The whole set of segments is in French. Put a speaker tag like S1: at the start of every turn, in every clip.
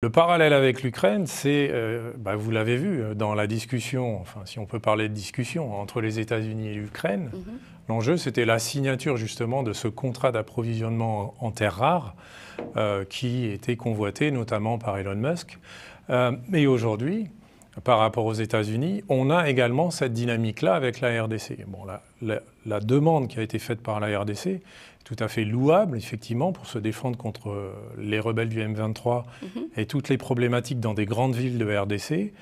S1: Le parallèle avec l'Ukraine, c'est, vous l'avez vu dans la discussion, enfin si on peut parler de discussion, entre les États-Unis et l'Ukraine, l'enjeu c'était la signature justement de ce contrat d'approvisionnement en terres rares qui était convoité notamment par Elon Musk. Et aujourd'hui, par rapport aux États-Unis, on a également cette dynamique-là avec la RDC. Bon, la demande qui a été faite par la RDC est tout à fait louable, effectivement, pour se défendre contre les rebelles du M23 et toutes les problématiques dans des grandes villes de RDC.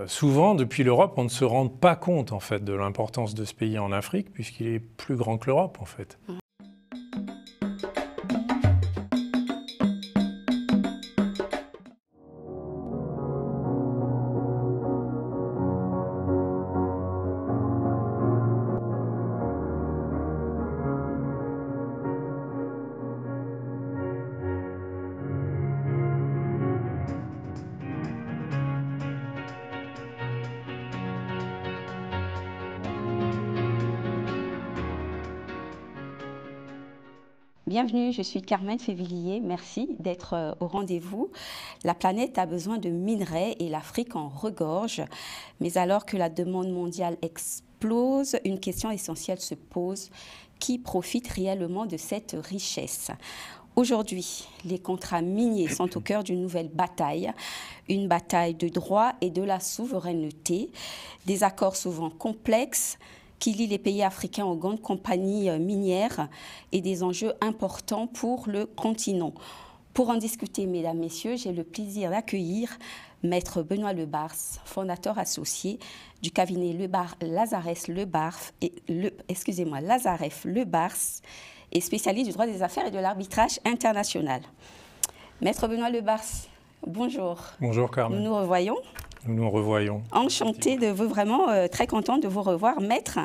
S1: Souvent, depuis l'Europe, on ne se rend pas compte, en fait, de l'importance de ce pays en Afrique, puisqu'il est plus grand que l'Europe, en fait.
S2: Bienvenue, je suis Carmen Févillier, merci d'être au rendez-vous. La planète a besoin de minerais et l'Afrique en regorge. Mais alors que la demande mondiale explose, une question essentielle se pose. Qui profite réellement de cette richesse ? Aujourd'hui, les contrats miniers sont au cœur d'une nouvelle bataille, une bataille de droit et de la souveraineté, des accords souvent complexes, qui lie les pays africains aux grandes compagnies minières et des enjeux importants pour le continent. Pour en discuter, mesdames, messieurs, j'ai le plaisir d'accueillir Maître Benoît Lebars, fondateur associé du cabinet Lazaref Lebars et spécialiste du droit des affaires et de l'arbitrage international. Maître Benoît Lebars, bonjour.
S1: Bonjour Carmen.
S2: Nous nous revoyons.
S1: Nous nous revoyons.
S2: Enchantée de vous, vraiment très contente de vous revoir, maître.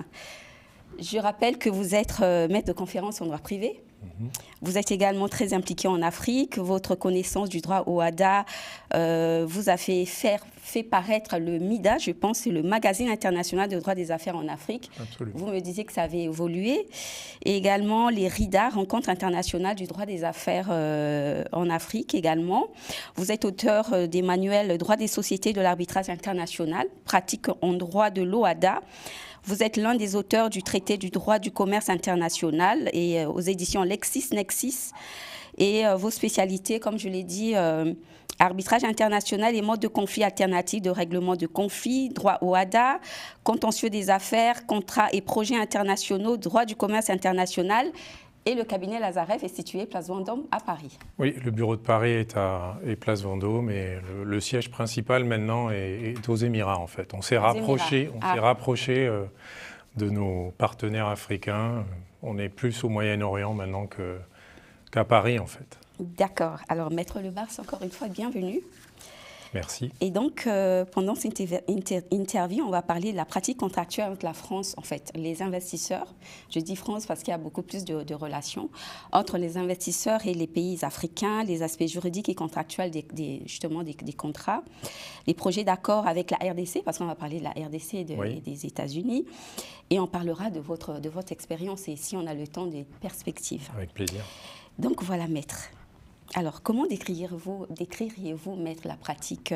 S2: Je rappelle que vous êtes maître de conférence en droit privé. Vous êtes également très impliqué en Afrique. Votre connaissance du droit OHADA vous a fait paraître le MIDA, je pense, c'est le Magazine international de droit des affaires en Afrique.
S1: Absolument.
S2: Vous me disiez que ça avait évolué. Et également les RIDA, Rencontre internationale du droit des affaires en Afrique également. Vous êtes auteur des manuels Droit des sociétés de l'arbitrage international, pratique en droit de l'OHADA. Vous êtes l'un des auteurs du traité du droit du commerce international et aux éditions LexisNexis. Et vos spécialités, comme je l'ai dit, arbitrage international et mode de conflit alternatif de règlement de conflit, droit OHADA, contentieux des affaires, contrats et projets internationaux, droit du commerce international. Et le cabinet Lazaref est situé place Vendôme à Paris.
S1: Oui, le bureau de Paris est place Vendôme et le siège principal maintenant est aux Émirats en fait. On s'est rapproché de nos partenaires africains. On est plus au Moyen-Orient maintenant qu'à Paris en fait.
S2: D'accord. Alors Maître Lebars, encore une fois, bienvenue.
S1: Merci.
S2: Et donc, pendant cette interview, on va parler de la pratique contractuelle entre la France, en fait, les investisseurs. Je dis France parce qu'il y a beaucoup plus de relations entre les investisseurs et les pays africains, les aspects juridiques et contractuels justement des contrats, les projets d'accord avec la RDC, parce qu'on va parler de la RDC et des États-Unis. Et on parlera de votre expérience et si on a le temps des perspectives.
S1: Avec plaisir.
S2: Donc voilà, maître. Alors, comment décririez-vous, maître, la pratique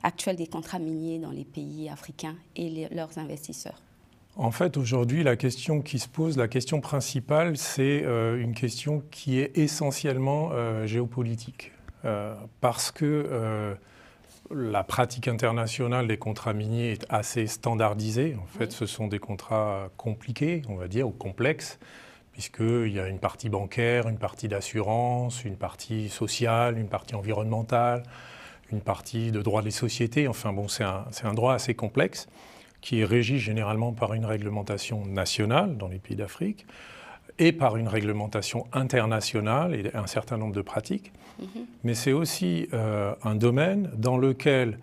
S2: actuelle des contrats miniers dans les pays africains et leurs investisseurs ?
S1: En fait, aujourd'hui, la question qui se pose, la question principale, c'est une question qui est essentiellement géopolitique. Parce que la pratique internationale des contrats miniers est assez standardisée. En fait, ce sont des contrats compliqués, on va dire, ou complexes, puisqu'il y a une partie bancaire, une partie d'assurance, une partie sociale, une partie environnementale, une partie de droit des sociétés. Enfin bon, c'est un droit assez complexe qui est régi généralement par une réglementation nationale dans les pays d'Afrique et par une réglementation internationale et un certain nombre de pratiques. Mais c'est aussi un domaine dans lequel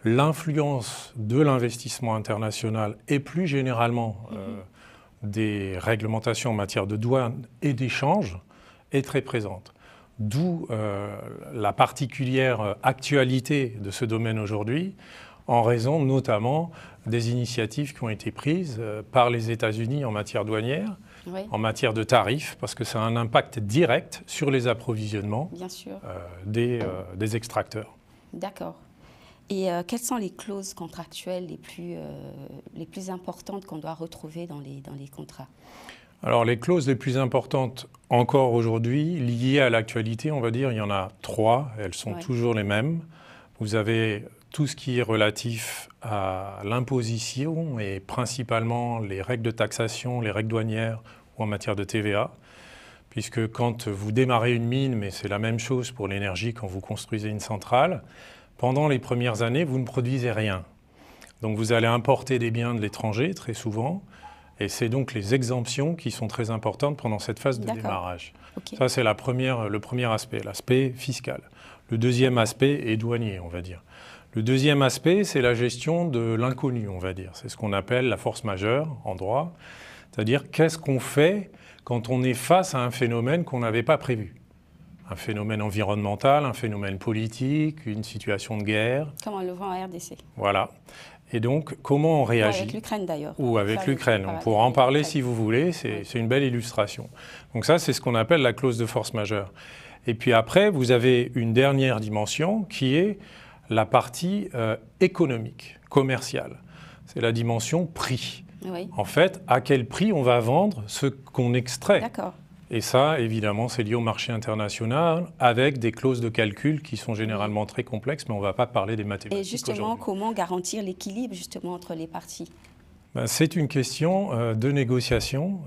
S1: l'influence de l'investissement international et plus généralement des réglementations en matière de douane et d'échange est très présente. D'où la particulière actualité de ce domaine aujourd'hui, en raison notamment des initiatives qui ont été prises par les États-Unis en matière douanière
S2: Oui.
S1: en matière de tarifs, parce que ça a un impact direct sur les approvisionnements
S2: Bien sûr.
S1: des extracteurs.
S2: D'accord. Et quelles sont les clauses contractuelles les plus importantes qu'on doit retrouver dans les contrats?
S1: Alors les clauses les plus importantes encore aujourd'hui, liées à l'actualité, on va dire, il y en a 3, elles sont toujours les mêmes. Vous avez tout ce qui est relatif à l'imposition et principalement les règles de taxation, les règles douanières ou en matière de TVA, puisque quand vous démarrez une mine, mais c'est la même chose pour l'énergie quand vous construisez une centrale, pendant les premières années, vous ne produisez rien. Donc vous allez importer des biens de l'étranger très souvent, et c'est donc les exemptions qui sont très importantes pendant cette phase de démarrage. Okay. Ça, c'est le premier aspect, l'aspect fiscal. Le deuxième aspect est douanier, on va dire. Le deuxième aspect, c'est la gestion de l'inconnu, on va dire. C'est ce qu'on appelle la force majeure en droit, c'est-à-dire qu'est-ce qu'on fait quand on est face à un phénomène qu'on n'avait pas prévu. Un phénomène environnemental, un phénomène politique, une situation de guerre.
S2: Comme on le voit en RDC.
S1: Voilà. Et donc, comment on réagit?
S2: Ou avec l'Ukraine d'ailleurs.
S1: Ou avec l'Ukraine. On pourra en parler si vous voulez, c'est une belle illustration. Donc ça, c'est ce qu'on appelle la clause de force majeure. Et puis après, vous avez une dernière dimension qui est la partie économique, commerciale. C'est la dimension prix.
S2: Oui.
S1: En fait, à quel prix on va vendre ce qu'on extrait.
S2: D'accord.
S1: Et ça, évidemment, c'est lié au marché international avec des clauses de calcul qui sont généralement très complexes, mais on ne va pas parler des mathématiques.
S2: Et justement, comment garantir l'équilibre justement entre les parties?
S1: C'est une question de négociation.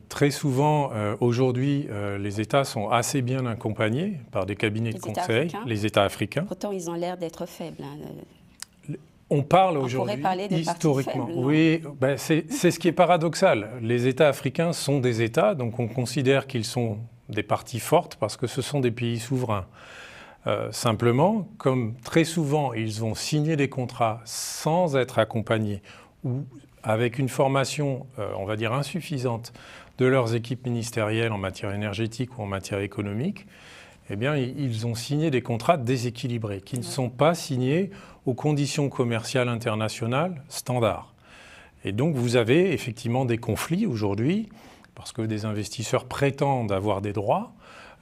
S1: Très souvent, aujourd'hui, les États sont assez bien accompagnés par des cabinets de conseil, les États africains.
S2: Pourtant, ils ont l'air d'être faibles.
S1: On parle aujourd'hui, historiquement.
S2: Faibles,
S1: oui, c'est ce qui est paradoxal. Les États africains sont des États, donc on considère qu'ils sont des parties fortes parce que ce sont des pays souverains. Simplement, comme très souvent, ils ont signé des contrats sans être accompagnés ou avec une formation, on va dire, insuffisante de leurs équipes ministérielles en matière énergétique ou en matière économique, eh bien, ils ont signé des contrats déséquilibrés, qui ne sont pas signés aux conditions commerciales internationales standards. Et donc, vous avez effectivement des conflits aujourd'hui, parce que des investisseurs prétendent avoir des droits,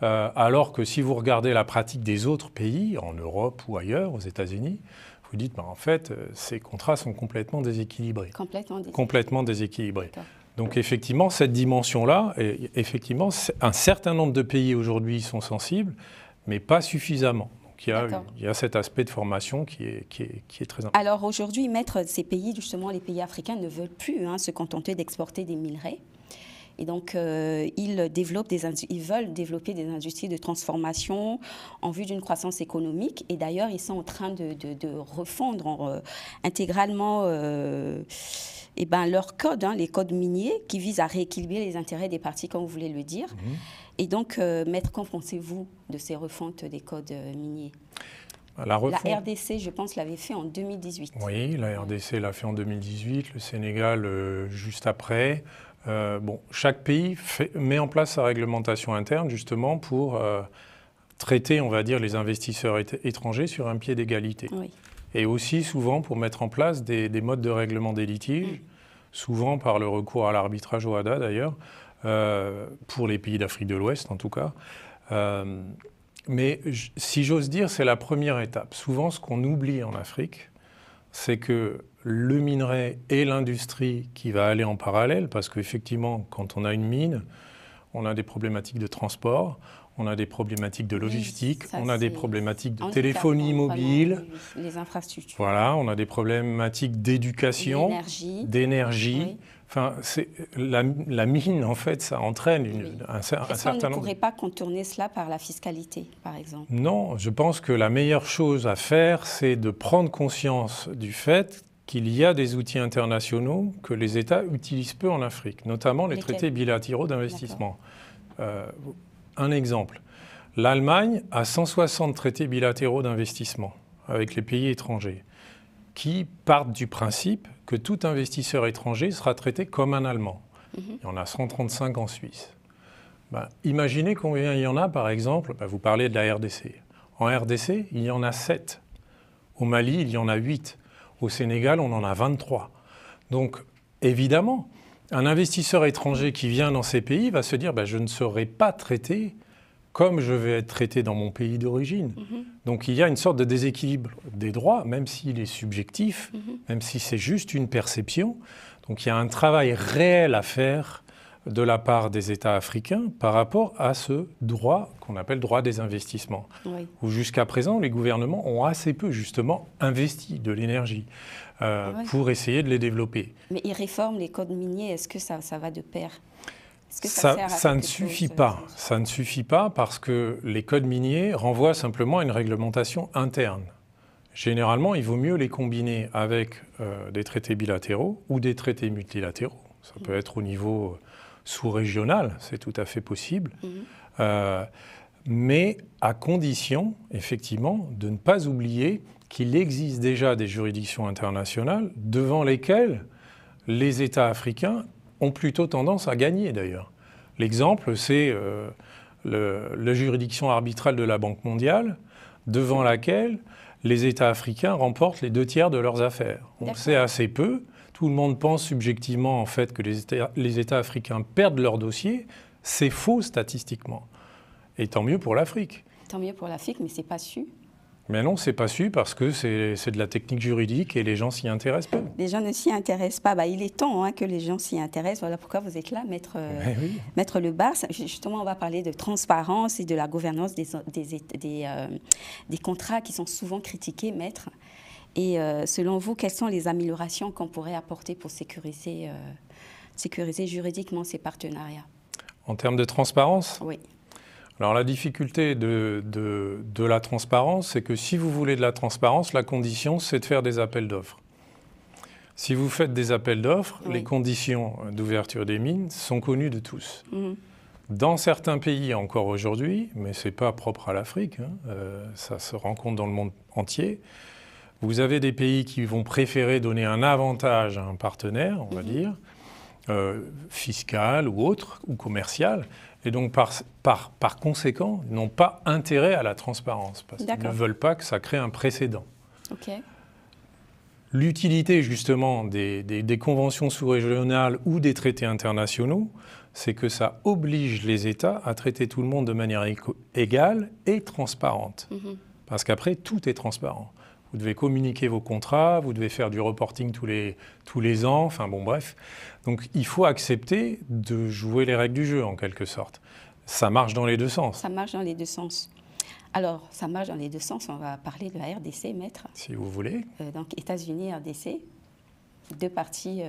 S1: alors que si vous regardez la pratique des autres pays, en Europe ou ailleurs, aux États-Unis, vous dites, en fait, ces contrats sont complètement déséquilibrés. Complètement déséquilibrés. Donc effectivement, cette dimension-là, effectivement, un certain nombre de pays aujourd'hui sont sensibles, mais pas suffisamment. Donc il y a cet aspect de formation qui est très important.
S2: Alors aujourd'hui, maître, ces pays, justement, les pays africains ne veulent plus se contenter d'exporter des minerais. Et donc, ils veulent développer des industries de transformation en vue d'une croissance économique. Et d'ailleurs, ils sont en train de refondre intégralement leurs codes, les codes miniers, qui visent à rééquilibrer les intérêts des parties, comme vous voulez le dire. Et donc, maître, qu'en pensez-vous de ces refontes des codes miniers? La RDC, je pense, l'avait fait en 2018.
S1: Oui, la RDC l'a fait en 2018, le Sénégal juste après. Chaque pays met en place sa réglementation interne justement pour traiter, on va dire, les investisseurs étrangers sur un pied d'égalité.
S2: Oui.
S1: Et aussi souvent pour mettre en place des modes de règlement des litiges, souvent par le recours à l'arbitrage OHADA d'ailleurs, pour les pays d'Afrique de l'Ouest en tout cas. Mais si j'ose dire, c'est la première étape. Souvent, ce qu'on oublie en Afrique, c'est que le minerai et l'industrie qui va aller en parallèle, parce qu'effectivement, quand on a une mine, on a des problématiques de transport, on a des problématiques de logistique, on a des problématiques de téléphonie mobile,
S2: les infrastructures.
S1: Voilà, on a des problématiques d'éducation, d'énergie.
S2: Oui.
S1: Enfin, la mine, en fait, ça entraîne un certain nombre.
S2: Est-ce qu'on ne pourrait pas contourner cela par la fiscalité, par exemple?
S1: Non, je pense que la meilleure chose à faire, c'est de prendre conscience du fait qu'il y a des outils internationaux que les États utilisent peu en Afrique, notamment les traités bilatéraux d'investissement. Un exemple, l'Allemagne a 160 traités bilatéraux d'investissement avec les pays étrangers qui partent du principe que tout investisseur étranger sera traité comme un Allemand. Il y en a 135 en Suisse. Imaginez combien il y en a, par exemple, vous parlez de la RDC. En RDC, il y en a 7. Au Mali, il y en a 8. Au Sénégal, on en a 23. Donc, évidemment, Un investisseur étranger qui vient dans ces pays va se dire je ne serai pas traité comme je vais être traité dans mon pays d'origine. Donc il y a une sorte de déséquilibre des droits, même s'il est subjectif, même si c'est juste une perception. Donc il y a un travail réel à faire de la part des États africains par rapport à ce droit qu'on appelle droit des investissements. Oui. Où jusqu'à présent, les gouvernements ont assez peu justement investi de l'énergie pour essayer de les développer.
S2: Mais ils réforment les codes miniers, est-ce que ça va de pair?
S1: Ça ne suffit pas. Ça ne suffit pas parce que les codes miniers renvoient simplement à une réglementation interne. Généralement, il vaut mieux les combiner avec des traités bilatéraux ou des traités multilatéraux. Ça peut être au niveau sous-régional, c'est tout à fait possible, mais à condition, effectivement, de ne pas oublier qu'il existe déjà des juridictions internationales devant lesquelles les États africains ont plutôt tendance à gagner d'ailleurs. L'exemple, c'est la juridiction arbitrale de la Banque mondiale, devant laquelle les États africains remportent les 2/3 de leurs affaires. On sait assez peu. Tout le monde pense subjectivement en fait que les États africains perdent leur dossier. C'est faux statistiquement. Et tant mieux pour l'Afrique.
S2: Tant mieux pour l'Afrique, mais c'est pas su.
S1: Mais non, c'est pas su parce que c'est de la technique juridique et les gens s'y intéressent peu.
S2: Les gens ne s'y intéressent pas. Il est temps que les gens s'y intéressent. Voilà pourquoi vous êtes là, Maître Lebars. Justement, on va parler de transparence et de la gouvernance des contrats qui sont souvent critiqués, Maître. Et selon vous, quelles sont les améliorations qu'on pourrait apporter pour sécuriser juridiquement ces partenariats?
S1: En termes de transparence ?
S2: Oui.
S1: Alors la difficulté de la transparence, c'est que si vous voulez de la transparence, la condition, c'est de faire des appels d'offres. Si vous faites des appels d'offres, les conditions d'ouverture des mines sont connues de tous. Dans certains pays encore aujourd'hui, mais ce n'est pas propre à l'Afrique, ça se rencontre dans le monde entier, vous avez des pays qui vont préférer donner un avantage à un partenaire, on va dire, fiscal ou autre, ou commercial, et donc par conséquent, ils n'ont pas intérêt à la transparence, parce qu'ils ne veulent pas que ça crée un précédent. L'utilité justement des conventions sous-régionales ou des traités internationaux, c'est que ça oblige les États à traiter tout le monde de manière égale et transparente. Parce qu'après, tout est transparent. Vous devez communiquer vos contrats, vous devez faire du reporting tous les ans, enfin bon bref. Donc il faut accepter de jouer les règles du jeu en quelque sorte. Ça marche dans les deux sens.
S2: Ça marche dans les deux sens. Alors, ça marche dans les deux sens, on va parler de la RDC, Maître.
S1: Si vous voulez.
S2: Donc États-Unis, RDC, deux parties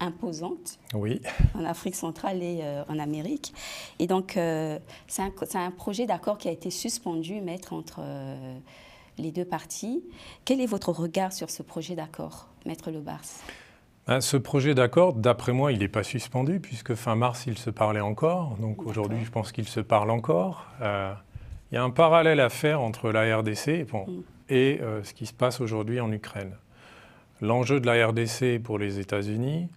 S2: imposantes.
S1: Oui.
S2: En Afrique centrale et en Amérique. Et donc, c'est un projet d'accord qui a été suspendu, Maître, entre les deux parties. Quel est votre regard sur ce projet d'accord, Maître Lebars?
S1: Ce projet d'accord, d'après moi, il n'est pas suspendu, puisque fin mars, il se parlait encore. Donc aujourd'hui, je pense qu'il se parle encore. Il y a un parallèle à faire entre la RDC et ce qui se passe aujourd'hui en Ukraine. L'enjeu de la RDC pour les États-Unis,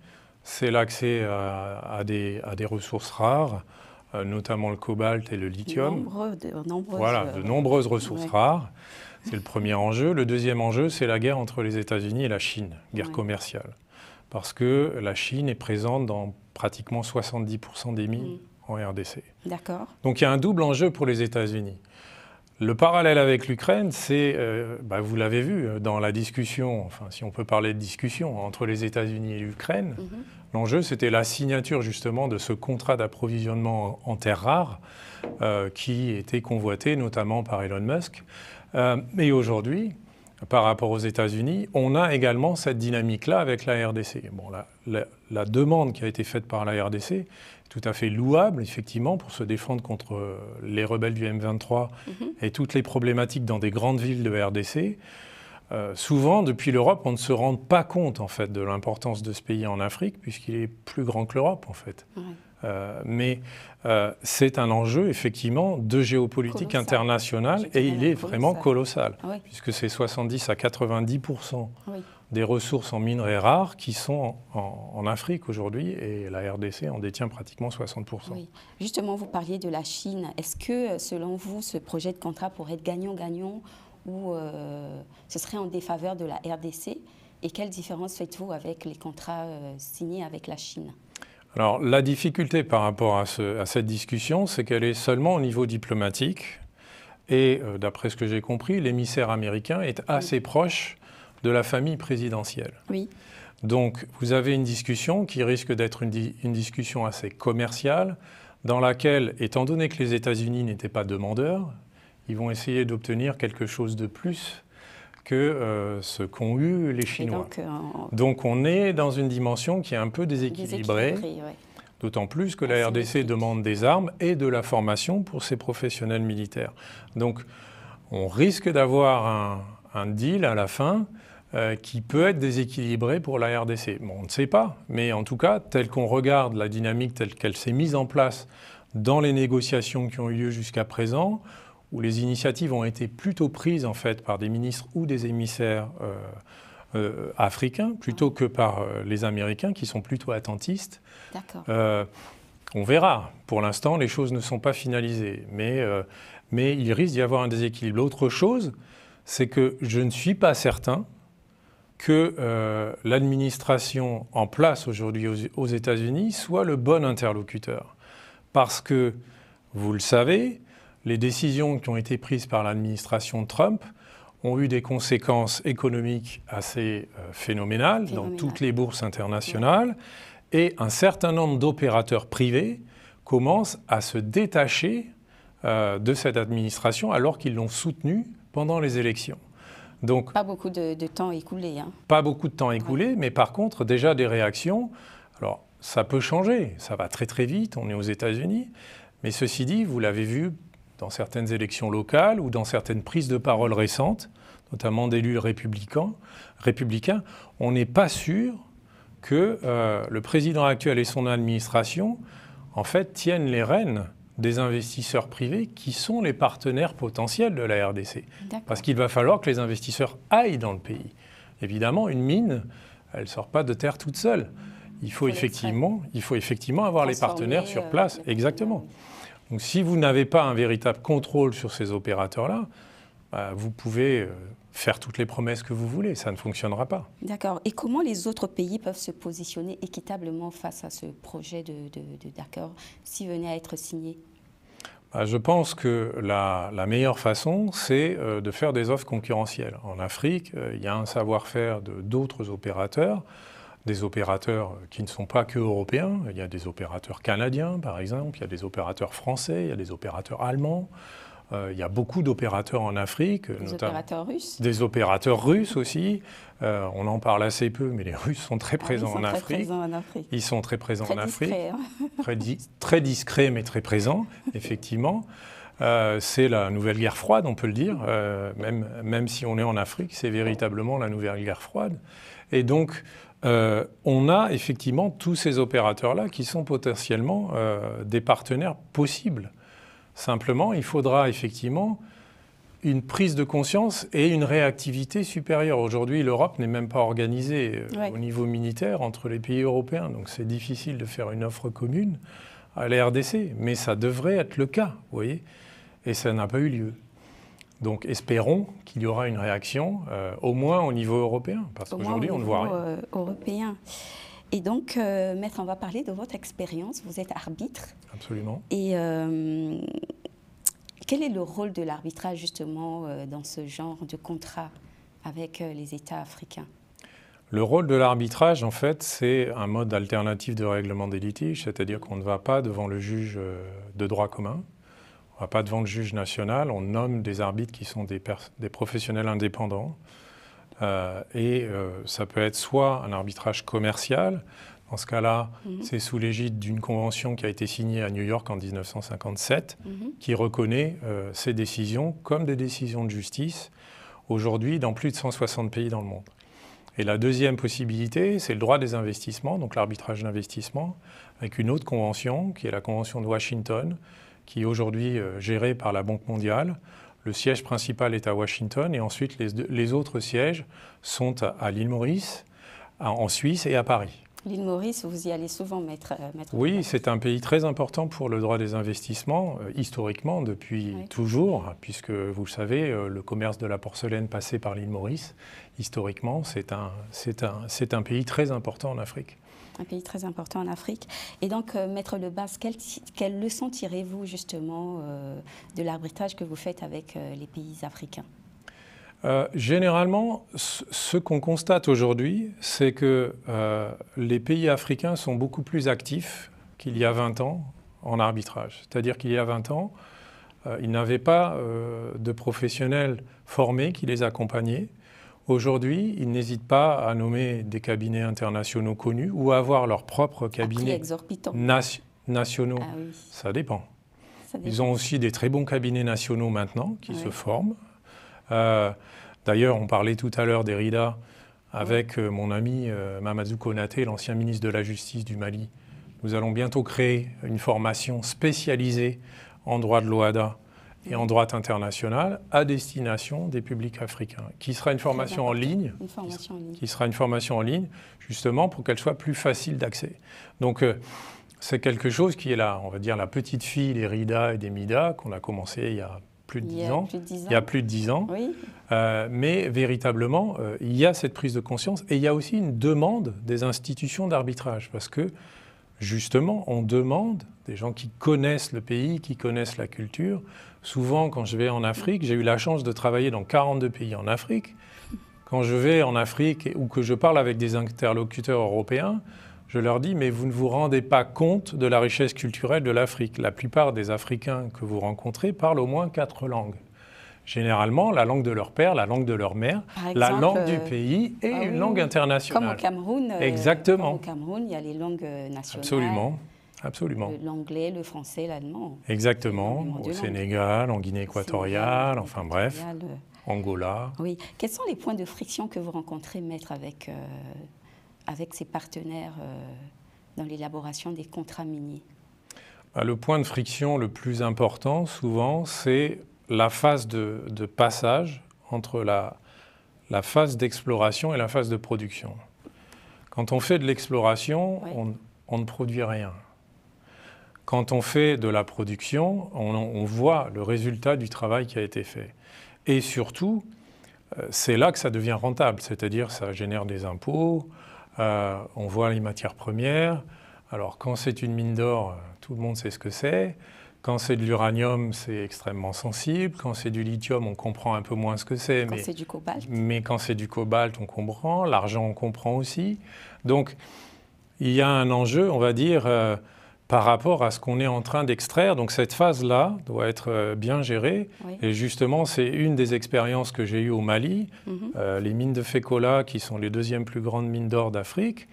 S1: c'est l'accès à des ressources rares, notamment le cobalt et le lithium. De nombreuses ressources rares. C'est le premier enjeu. Le deuxième enjeu, c'est la guerre entre les États-Unis et la Chine, guerre commerciale. Parce que la Chine est présente dans pratiquement 70% des mines en RDC.
S2: D'accord.
S1: Donc il y a un double enjeu pour les États-Unis. Le parallèle avec l'Ukraine, c'est, vous l'avez vu dans la discussion, enfin si on peut parler de discussion, entre les États-Unis et l'Ukraine, l'enjeu c'était la signature justement de ce contrat d'approvisionnement en terres rares qui était convoité notamment par Elon Musk. Et aujourd'hui, par rapport aux États-Unis, on a également cette dynamique-là avec la RDC. Bon, la demande qui a été faite par la RDC est tout à fait louable, effectivement, pour se défendre contre les rebelles du M23 et toutes les problématiques dans des grandes villes de RDC. Souvent, depuis l'Europe, on ne se rend pas compte, en fait, de l'importance de ce pays en Afrique, puisqu'il est plus grand que l'Europe, en fait. Mais c'est un enjeu, effectivement, de géopolitique internationale et il est vraiment colossal, puisque c'est 70 à 90% des ressources en minerais rares qui sont en Afrique aujourd'hui et la RDC en détient pratiquement 60%.
S2: Oui. Justement, vous parliez de la Chine. Est-ce que, selon vous, ce projet de contrat pourrait être gagnant-gagnant ou ce serait en défaveur de la RDC? Et quelle différence faites-vous avec les contrats signés avec la Chine ?
S1: Alors, la difficulté par rapport à cette discussion, c'est qu'elle est seulement au niveau diplomatique. Et d'après ce que j'ai compris, l'émissaire américain est assez proche de la famille présidentielle.
S2: Oui.
S1: Donc, vous avez une discussion qui risque d'être une discussion assez commerciale, dans laquelle, étant donné que les États-Unis n'étaient pas demandeurs, ils vont essayer d'obtenir quelque chose de plus que ce qu'ont eu les Chinois. Donc on est dans une dimension qui est un peu déséquilibrée, d'autant plus que la RDC demande des armes et de la formation pour ses professionnels militaires. Donc on risque d'avoir un deal à la fin qui peut être déséquilibré pour la RDC. Bon, on ne sait pas, mais en tout cas, tel qu'on regarde la dynamique telle qu'elle s'est mise en place dans les négociations qui ont eu lieu jusqu'à présent, où les initiatives ont été plutôt prises en fait par des ministres ou des émissaires africains, plutôt que par les Américains qui sont plutôt attentistes. On verra. Pour l'instant, les choses ne sont pas finalisées, mais il risque d'y avoir un déséquilibre. L'autre chose, c'est que je ne suis pas certain que l'administration en place aujourd'hui aux États-Unis soit le bon interlocuteur. Parce que, vous le savez, les décisions qui ont été prises par l'administration Trump ont eu des conséquences économiques assez phénoménales dans toutes les bourses internationales et un certain nombre d'opérateurs privés commencent à se détacher de cette administration alors qu'ils l'ont soutenue pendant les élections. Donc,
S2: pas beaucoup de temps écoulé. Hein.
S1: Pas beaucoup de temps écoulé, mais par contre déjà des réactions. Alors ça peut changer, ça va très très vite, on est aux États-Unis, mais ceci dit, vous l'avez vu dans certaines élections locales ou dans certaines prises de parole récentes, notamment d'élus républicains, on n'est pas sûr que le président actuel et son administration, en fait, tiennent les rênes des investisseurs privés qui sont les partenaires potentiels de la RDC. Parce qu'il va falloir que les investisseurs aillent dans le pays. Évidemment, une mine, elle ne sort pas de terre toute seule. Il faut effectivement avoir les partenaires sur place. Exactement. Donc si vous n'avez pas un véritable contrôle sur ces opérateurs-là, vous pouvez faire toutes les promesses que vous voulez, ça ne fonctionnera pas.
S2: D'accord. Et comment les autres pays peuvent se positionner équitablement face à ce projet d'accord s'il venait à être signé?
S1: Je pense que la meilleure façon, c'est de faire des offres concurrentielles. En Afrique, il y a un savoir-faire d'autres opérateurs, des opérateurs qui ne sont pas que européens. Il y a des opérateurs canadiens, par exemple, il y a des opérateurs français, il y a des opérateurs allemands. Il y a beaucoup d'opérateurs en Afrique.
S2: Des opérateurs russes.
S1: Des opérateurs russes aussi. On en parle assez peu, mais les Russes sont très présents en Afrique. Ils sont très présents en Afrique. Très discrets, mais très présents, effectivement. C'est la nouvelle guerre froide, on peut le dire. Même si on est en Afrique, c'est véritablement la nouvelle guerre froide. Et donc, on a effectivement tous ces opérateurs-là qui sont potentiellement des partenaires possibles. Simplement, il faudra effectivement une prise de conscience et une réactivité supérieure. Aujourd'hui, l'Europe n'est même pas organisée au niveau militaire entre les pays européens. Donc c'est difficile de faire une offre commune à la RDC. Mais ça devrait être le cas, vous voyez. Et ça n'a pas eu lieu. Donc espérons qu'il y aura une réaction, au moins au niveau européen. Parce qu'aujourd'hui, on ne voit rien.
S2: Européen. Et donc, Maître, on va parler de votre expérience. Vous êtes arbitre.
S1: Absolument.
S2: Et quel est le rôle de l'arbitrage, justement, dans ce genre de contrat avec les États africains?
S1: Le rôle de l'arbitrage, en fait, c'est un mode alternatif de règlement des litiges, c'est-à-dire qu'on ne va pas devant le juge de droit commun, on ne va pas devant le juge national, on nomme des arbitres qui sont des professionnels indépendants. Ça peut être soit un arbitrage commercial, dans ce cas-là, c'est sous l'égide d'une convention qui a été signée à New York en 1957, qui reconnaît ces décisions comme des décisions de justice, aujourd'hui dans plus de 160 pays dans le monde. Et la deuxième possibilité, c'est le droit des investissements, donc l'arbitrage d'investissement, avec une autre convention, qui est la Convention de Washington, qui est aujourd'hui gérée par la Banque mondiale. Le siège principal est à Washington et ensuite les autres sièges sont à l'île Maurice, en Suisse et à Paris.
S2: L'île Maurice, vous y allez souvent, maître.
S1: Oui, c'est un pays très important pour le droit des investissements, historiquement, depuis toujours, puisque, vous le savez, le commerce de la porcelaine passait par l'île Maurice. Historiquement, c'est un pays très important en Afrique.
S2: Un pays très important en Afrique. Et donc, maître Lebas, quelle leçon tirez-vous justement de l'arbitrage que vous faites avec les pays africains?
S1: Généralement, ce qu'on constate aujourd'hui, c'est que les pays africains sont beaucoup plus actifs qu'il y a 20 ans en arbitrage. C'est-à-dire qu'il y a 20 ans, ils n'avaient pas de professionnels formés qui les accompagnaient. Aujourd'hui, ils n'hésitent pas à nommer des cabinets internationaux connus ou à avoir leurs propres cabinets nationaux.
S2: Ah oui.
S1: Ça dépend. Ils ont aussi des très bons cabinets nationaux maintenant qui se forment. D'ailleurs, on parlait tout à l'heure des RIDA avec mon ami Mamadou Konaté, l'ancien ministre de la Justice du Mali. Nous allons bientôt créer une formation spécialisée en droit de l'OHADA et en droit international à destination des publics africains, qui sera une formation en ligne, qui sera une formation en ligne, justement pour qu'elle soit plus facile d'accès. Donc, c'est quelque chose qui est là, on va dire, la petite fille des RIDA et des MIDA qu'on a commencé il y a plus de 10 ans. Il y a plus de 10 ans.
S2: Oui.
S1: Mais véritablement, il y a cette prise de conscience et il y a aussi une demande des institutions d'arbitrage parce que, justement, on demande des gens qui connaissent le pays, qui connaissent la culture. Souvent, quand je vais en Afrique, j'ai eu la chance de travailler dans 42 pays en Afrique. Quand je vais en Afrique ou que je parle avec des interlocuteurs européens, je leur dis, mais vous ne vous rendez pas compte de la richesse culturelle de l'Afrique. La plupart des Africains que vous rencontrez parlent au moins 4 langues. Généralement, la langue de leur père, la langue de leur mère, la langue du pays et une langue internationale.
S2: Comme au Cameroun.
S1: Exactement.
S2: Comme au Cameroun, il y a les langues nationales.
S1: Absolument. Absolument.
S2: L'anglais, le français, l'allemand.
S1: Exactement. Au Sénégal, en Guinée équatoriale, enfin bref, Angola.
S2: Oui. Quels sont les points de friction que vous rencontrez, maître, avec ses partenaires dans l'élaboration des contrats miniers?
S1: Le point de friction le plus important, souvent, c'est la phase de passage entre la phase d'exploration et la phase de production. Quand on fait de l'exploration, on ne produit rien. Quand on fait de la production, on voit le résultat du travail qui a été fait. Et surtout, c'est là que ça devient rentable, c'est-à-dire ça génère des impôts, on voit les matières premières. Alors quand c'est une mine d'or, tout le monde sait ce que c'est. Quand c'est de l'uranium, c'est extrêmement sensible. Quand c'est du lithium, on comprend un peu moins ce que c'est.
S2: Quand c'est du cobalt.
S1: Mais quand c'est du cobalt, on comprend. L'argent, on comprend aussi. Donc, il y a un enjeu, on va dire, par rapport à ce qu'on est en train d'extraire. Donc, cette phase-là doit être bien gérée. Oui. Et justement, c'est une des expériences que j'ai eues au Mali. Les mines de Fekola, qui sont les deuxièmes plus grandes mines d'or d'Afrique.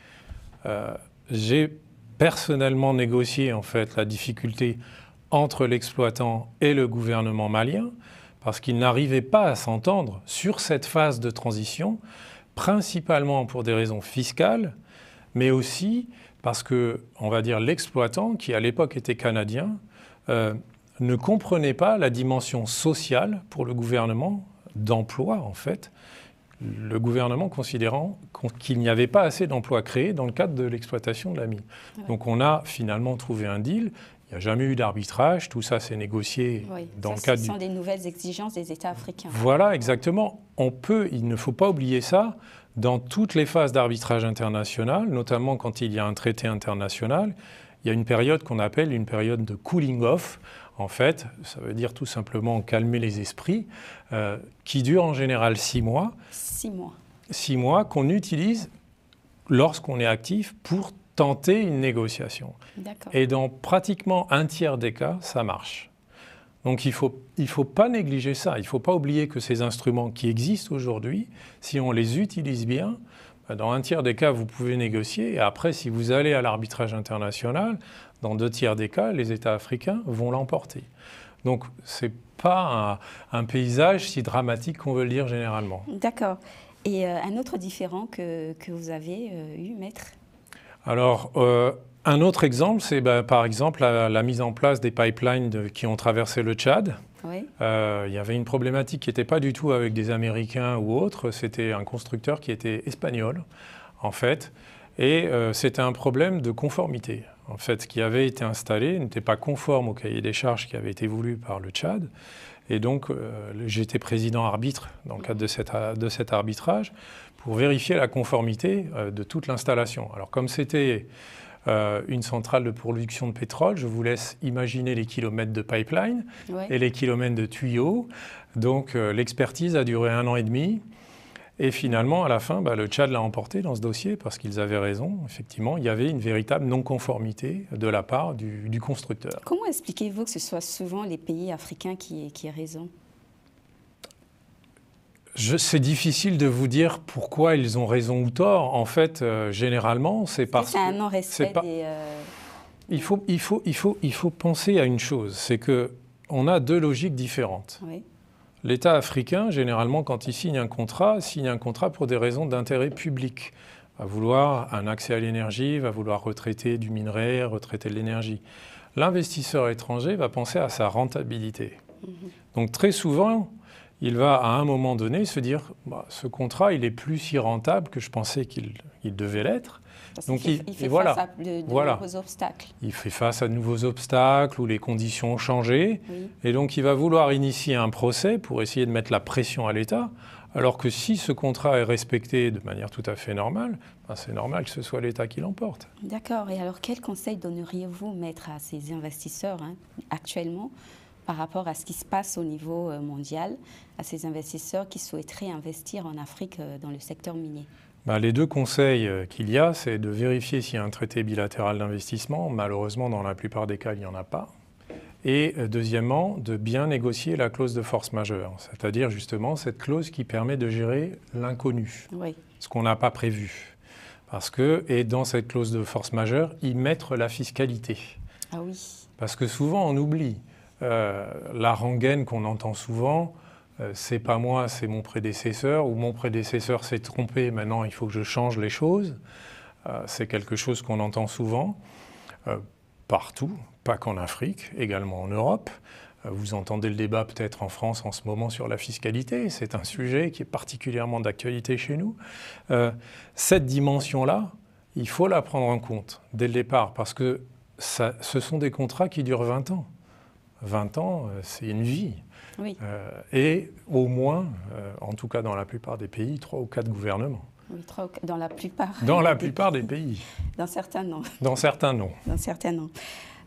S1: J'ai personnellement négocié, en fait, la difficulté entre l'exploitant et le gouvernement malien, parce qu'ils n'arrivaient pas à s'entendre sur cette phase de transition, principalement pour des raisons fiscales, mais aussi parce que, on va dire, l'exploitant, qui à l'époque était canadien, ne comprenait pas la dimension sociale pour le gouvernement d'emploi, en fait, le gouvernement considérant qu'il n'y avait pas assez d'emplois créés dans le cadre de l'exploitation de la mine. Ouais. Donc on a finalement trouvé un deal. Il n'y a jamais eu d'arbitrage, tout ça s'est négocié dans le cadre
S2: Ce sont des nouvelles exigences des États africains.
S1: Voilà, exactement. Il ne faut pas oublier ça, dans toutes les phases d'arbitrage international, notamment quand il y a un traité international, il y a une période qu'on appelle une période de cooling off. En fait, ça veut dire tout simplement calmer les esprits, qui dure en général 6 mois.
S2: 6 mois.
S1: 6 mois qu'on utilise lorsqu'on est actif pour tenter une négociation. Et dans pratiquement un tiers des cas, ça marche. Donc il faut pas négliger ça. Il ne faut pas oublier que ces instruments qui existent aujourd'hui, si on les utilise bien, dans un tiers des cas, vous pouvez négocier. Et après, si vous allez à l'arbitrage international, dans 2 tiers des cas, les États africains vont l'emporter. Donc ce n'est pas un paysage si dramatique qu'on veut le dire généralement.
S2: D'accord. Et un autre différent que vous avez eu, maître?
S1: Alors, un autre exemple, c'est par exemple la mise en place des pipelines qui ont traversé le Tchad. Oui. Il y avait une problématique qui n'était pas du tout avec des Américains ou autres, c'était un constructeur qui était espagnol, en fait, Et c'était un problème de conformité. En fait, ce qui avait été installé n'était pas conforme au cahier des charges qui avait été voulu par le Tchad. Et donc, j'étais président arbitre dans le cadre de cet arbitrage pour vérifier la conformité de toute l'installation. Alors, comme c'était une centrale de production de pétrole, je vous laisse imaginer les kilomètres de pipeline et les kilomètres de tuyaux. Donc, l'expertise a duré 1 an et demi. Et finalement, à la fin, le Tchad l'a emporté dans ce dossier parce qu'ils avaient raison. Effectivement, il y avait une véritable non-conformité de la part du constructeur.
S2: Comment expliquez-vous que ce soit souvent les pays africains qui aient raison?
S1: C'est difficile de vous dire pourquoi ils ont raison ou tort. En fait, généralement, c'est parce que...
S2: C'est un non-respect des...
S1: Il faut penser à une chose, c'est qu'on a 2 logiques différentes.
S2: Oui.
S1: L'État africain, généralement, quand il signe un contrat pour des raisons d'intérêt public. Va vouloir un accès à l'énergie, va vouloir retraiter du minerai, retraiter de l'énergie. L'investisseur étranger va penser à sa rentabilité. Donc très souvent, il va à un moment donné se dire ce contrat, il est plus si rentable que je pensais qu'il devait l'être.
S2: Donc il fait face à de nouveaux obstacles.
S1: Il fait face à de nouveaux obstacles où les conditions ont changé. Oui. Et donc il va vouloir initier un procès pour essayer de mettre la pression à l'État. Alors que si ce contrat est respecté de manière tout à fait normale, c'est normal que ce soit l'État qui l'emporte.
S2: D'accord. Et alors quel conseil donneriez-vous, maître, à ces investisseurs actuellement par rapport à ce qui se passe au niveau mondial, à ces investisseurs qui souhaiteraient investir en Afrique dans le secteur minier?
S1: Les 2 conseils qu'il y a, c'est de vérifier s'il y a un traité bilatéral d'investissement. Malheureusement, dans la plupart des cas, il n'y en a pas. Et deuxièmement, de bien négocier la clause de force majeure, c'est-à-dire justement cette clause qui permet de gérer l'inconnu, ce qu'on n'a pas prévu. Et dans cette clause de force majeure, y mettre la fiscalité.
S2: Ah oui.
S1: Parce que souvent, on oublie. La rengaine qu'on entend souvent, c'est pas moi, c'est mon prédécesseur, ou mon prédécesseur s'est trompé, maintenant il faut que je change les choses. C'est quelque chose qu'on entend souvent, partout, pas qu'en Afrique, également en Europe. Vous entendez le débat peut-être en France en ce moment sur la fiscalité, c'est un sujet qui est particulièrement d'actualité chez nous. Cette dimension-là, il faut la prendre en compte dès le départ, parce que ce sont des contrats qui durent 20 ans. 20 ans, c'est une vie.
S2: Oui.
S1: Et au moins, en tout cas dans la plupart des pays, 3 ou 4 gouvernements.
S2: Oui, dans la plupart.
S1: Dans la plupart des pays.
S2: Dans certains, non.
S1: Dans certains, non.
S2: Dans certains, non.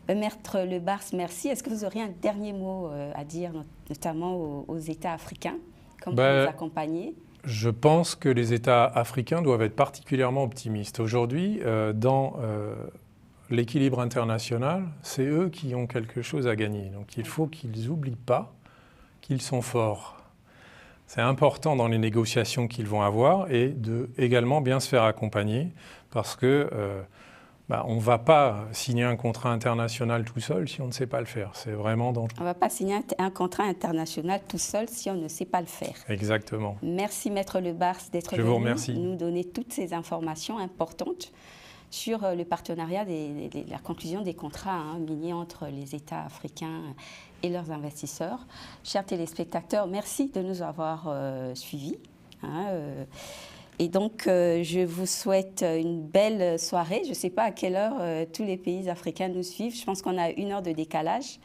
S2: Maître Lebars, merci. Est-ce que vous auriez un dernier mot à dire, notamment aux États africains, comme vous les accompagnez?
S1: Je pense que les États africains doivent être particulièrement optimistes. Aujourd'hui, dans l'équilibre international, c'est eux qui ont quelque chose à gagner. Donc il faut qu'ils n'oublient pas qu'ils sont forts. C'est important dans les négociations qu'ils vont avoir et de également bien se faire accompagner parce que on ne va pas signer un contrat international tout seul si on ne sait pas le faire. C'est vraiment dangereux.
S2: On ne va pas signer un contrat international tout seul si on ne sait pas le faire.
S1: Exactement.
S2: Merci Maître Lebars d'être venu nous donner toutes ces informations importantes sur le partenariat, la conclusion des contrats miniers entre les États africains et leurs investisseurs. Chers téléspectateurs, merci de nous avoir suivis. Et donc, je vous souhaite une belle soirée. Je ne sais pas à quelle heure tous les pays africains nous suivent. Je pense qu'on a 1 heure de décalage.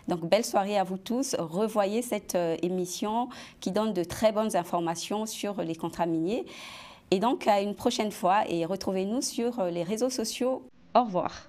S2: Donc, belle soirée à vous tous. Revoyez cette émission qui donne de très bonnes informations sur les contrats miniers. Et donc, à une prochaine fois et retrouvez-nous sur les réseaux sociaux. Au revoir.